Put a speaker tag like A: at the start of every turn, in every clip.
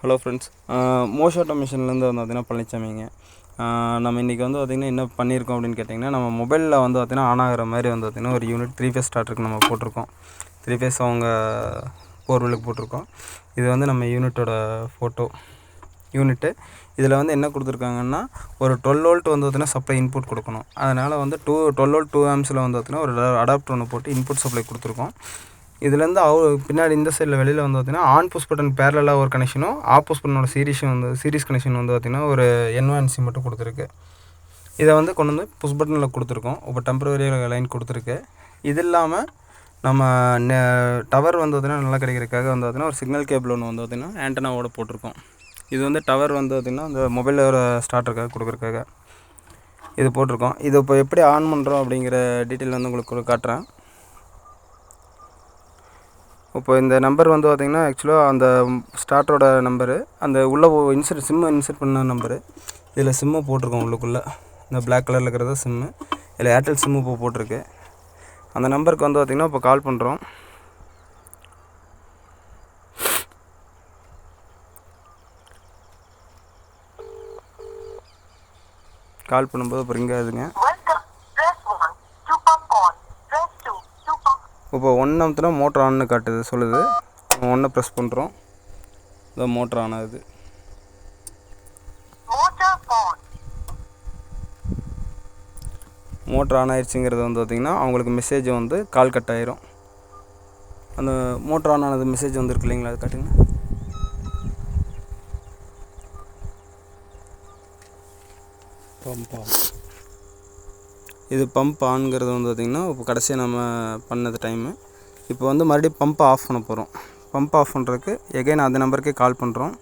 A: Hello friends, மோஷ் ஆட்டோமேஷன்லேருந்து வந்து பார்த்திங்கன்னா பழனிச்சாமிங்க. நம்ம இன்றைக்கி வந்து பார்த்திங்கன்னா என்ன பண்ணியிருக்கோம் அப்படின்னு கேட்டிங்கன்னா, நம்ம மொபைலில் வந்து பார்த்திங்கன்னா ஆன் ஆகிற மாதிரி வந்து பார்த்திங்கன்னா ஒரு யூனிட் 3 ஃபேஸ் ஸ்டார்டருக்கு நம்ம போட்டிருக்கோம். 3 ஃபேஸ் அவங்க போர்வெலுக்கு போட்டிருக்கோம். இது வந்து நம்ம யூனிட்டோட ஃபோட்டோ யூனிட்டு. இதில் வந்து என்ன கொடுத்துருக்காங்கன்னா, ஒரு 12 வோல்ட் வந்து பார்த்திங்கன்னா சப்ளை இன்புட் கொடுக்கணும். அதனால் வந்து 12 வோல்ட் 2 ஆம்ஸில் வந்து பார்த்திங்கன்னா ஒரு அடாப்டர் ஒன்று போட்டு இன்புட் சப்ளை கொடுத்துருக்கோம். இதுலேருந்து பின்னாடி இந்த சைடில் வெளியில் வந்து பார்த்திங்கன்னா ஆன் புஷ் பட்டன் பேரலாக ஒரு கனெக்ஷனும், ஆஃப் புஷ் பட்டனோட சீரிஸ் கனெக்ஷன் வந்து பார்த்திங்கன்னா ஒரு NVC மட்டும் கொடுத்துருக்கு. இதை வந்து கொண்டு வந்து புஷ் பட்டனில் கொடுத்துருக்கோம். இப்போ டெம்பரவரி லைன் கொடுத்துருக்கு. இது இல்லாமல் நம்ம டவர் வந்து பார்த்திங்கன்னா நல்லா கிடைக்கிறதுக்காக வந்து பார்த்திங்கன்னா ஒரு சிக்னல் கேபிள் ஒன்று வந்து பார்த்திங்கன்னா ஆண்டனாவோட போட்டிருக்கோம். இது வந்து டவர் வந்து பார்த்திங்கன்னா அந்த மொபைலில் ஒரு ஸ்டார்டருக்காக கொடுக்குறக்காக இது போட்டிருக்கோம். இது இப்போ எப்படி ஆன் பண்ணுறோம் அப்படிங்கிற டீட்டெயில் வந்து உங்களுக்கு காட்டுறேன். இப்போ இந்த நம்பர் வந்து பார்த்திங்கன்னா ஆக்சுவலாக அந்த ஸ்டார்டரோட நம்பரு, அந்த உள்ளே சிம்மை இன்சர்ட் பண்ண நம்பரு. இதில் சிம்மை போட்டிருக்கோம் உள்ளுக்குள்ளே. இந்த பிளாக் கலரில் இருக்கிறது சிம்மு. இதில் ஏர்டெல் சிம்மு இப்போ போட்டிருக்கு. அந்த நம்பருக்கு வந்து பார்த்திங்கன்னா இப்போ கால் பண்ணுறோம். கால் பண்ணும்போது இப்போ ரிங் ஆகுதுங்க. இப்போ 1 அமுத்துனா மோட்டர் ஆன்னு காட்டுது, சொல்லுது. 1 ப்ரெஸ் பண்ணுறோம். இதோ மோட்டர் ஆன் ஆகுது. மோட்டர் ஆன் ஆயிடுச்சுங்கிறது வந்து பார்த்திங்கன்னா அவங்களுக்கு மெசேஜ் வந்து கால் கட் ஆயிரும். அந்த மோட்டர் ஆன் ஆனது மெசேஜ் வந்துருக்கு இல்லைங்களா, அது காட்டுங்க. இது பம்ப் ஆன்ங்கிறது வந்து பார்த்திங்கன்னா இப்போ கடைசியாக நம்ம பண்ணது டைமு. இப்போ வந்து மறுபடியும் பம்பை ஆஃப் பண்ண போகிறோம். பம்ப் ஆஃப் பண்ணுறதுக்கு எகைன் அந்த நம்பருக்கே கால் பண்ணுறோம்.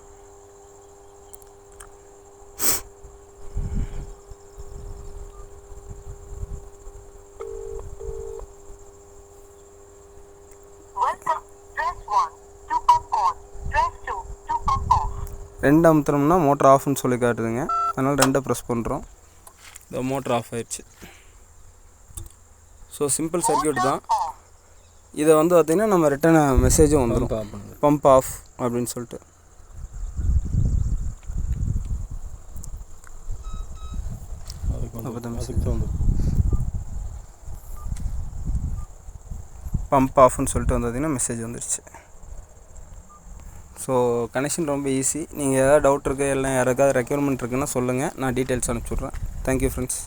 A: ரெண்டு அமுத்தினோம்னா மோட்டர் ஆஃப்னு சொல்லி காட்டுதுங்க. அதனால் 2 ப்ரெஸ் பண்ணுறோம். இந்த மோட்டர் ஆஃப் ஆயிடுச்சு. ஸோ சிம்பிள் சர்க்யூட் தான். இதை வந்து பார்த்திங்கன்னா நம்ம ரிட்டன் மெசேஜும் வந்துடும், பம்ப் ஆஃப் அப்படின்னு சொல்லிட்டு. பம்ப் ஆஃப்னு சொல்லிட்டு வந்து பார்த்திங்கன்னா மெசேஜ் வந்துடுச்சு. ஸோ கனெக்ஷன் ரொம்ப ஈஸி. நீங்கள் ஏதாவது டவுட் இருக்குது, இல்லை யாருக்காவது ரெக்யர்மெண்ட் இருக்குன்னா சொல்லுங்கள், நான் டீட்டெயில்ஸ் அனுப்பிச்சி விட்றேன். Thank you friends.